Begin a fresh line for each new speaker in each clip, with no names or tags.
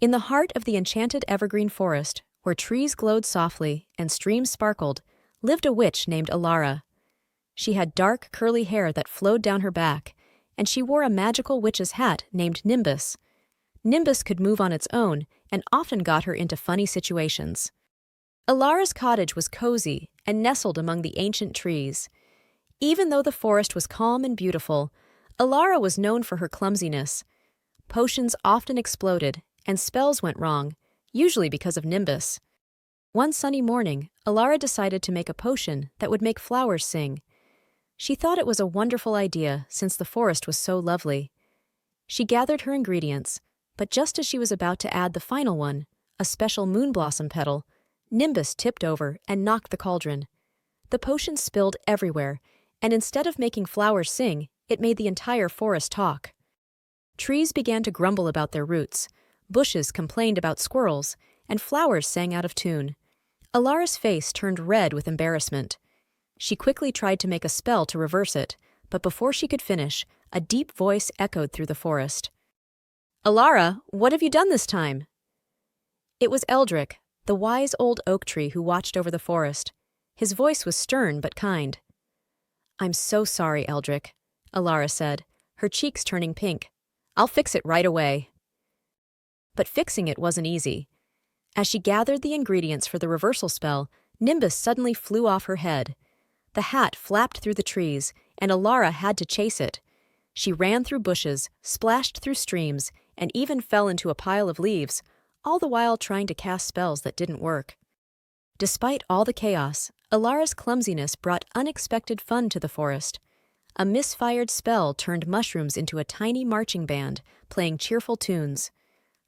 In the heart of the enchanted evergreen forest, where trees glowed softly and streams sparkled, lived a witch named Elara. She had dark, curly hair that flowed down her back, and she wore a magical witch's hat named Nimbus. Nimbus could move on its own and often got her into funny situations. Elara's cottage was cozy and nestled among the ancient trees. Even though the forest was calm and beautiful, Elara was known for her clumsiness. Potions often exploded, and spells went wrong, usually because of Nimbus. One sunny morning, Elara decided to make a potion that would make flowers sing. She thought it was a wonderful idea since the forest was so lovely. She gathered her ingredients, but just as she was about to add the final one, a special moonblossom petal, Nimbus tipped over and knocked the cauldron. The potion spilled everywhere, and instead of making flowers sing, it made the entire forest talk. Trees began to grumble about their roots, bushes complained about squirrels, and flowers sang out of tune. Elara's face turned red with embarrassment. She quickly tried to make a spell to reverse it, but before she could finish, a deep voice echoed through the forest. "Elara, what have you done this time?" It was Eldrick, the wise old oak tree who watched over the forest. His voice was stern but kind. "I'm so sorry, Eldrick," Elara said, her cheeks turning pink. "I'll fix it right away." But fixing it wasn't easy. As she gathered the ingredients for the reversal spell, Nimbus suddenly flew off her head. The hat flapped through the trees, and Elara had to chase it. She ran through bushes, splashed through streams, and even fell into a pile of leaves, all the while trying to cast spells that didn't work. Despite all the chaos, Elara's clumsiness brought unexpected fun to the forest. A misfired spell turned mushrooms into a tiny marching band, playing cheerful tunes.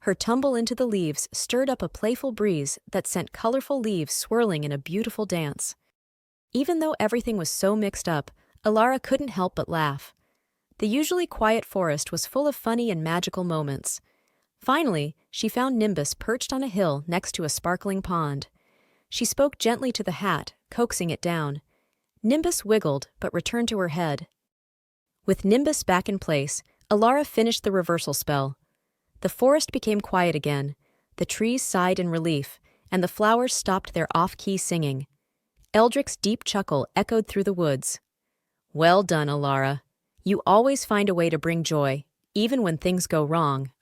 Her tumble into the leaves stirred up a playful breeze that sent colorful leaves swirling in a beautiful dance. Even though everything was so mixed up, Elara couldn't help but laugh. The usually quiet forest was full of funny and magical moments. Finally, she found Nimbus perched on a hill next to a sparkling pond. She spoke gently to the hat, coaxing it down. Nimbus wiggled but returned to her head. With Nimbus back in place, Elara finished the reversal spell. The forest became quiet again. The trees sighed in relief, and the flowers stopped their off-key singing. Eldrick's deep chuckle echoed through the woods. "Well done, Elara. You always find a way to bring joy, even when things go wrong."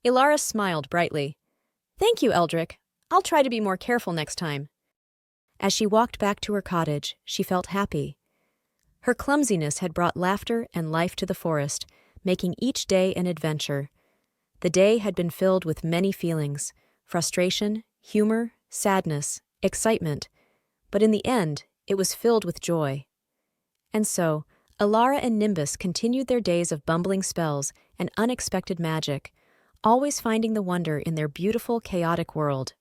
Elara smiled brightly. "Thank you, Eldrick. I'll try to be more careful next time." As she walked back to her cottage, she felt happy. Her clumsiness had brought laughter and life to the forest, making each day an adventure. The day had been filled with many feelings: frustration, humor, sadness, excitement. But in the end, it was filled with joy. And so, Elara and Nimbus continued their days of bumbling spells and unexpected magic, always finding the wonder in their beautiful, chaotic world.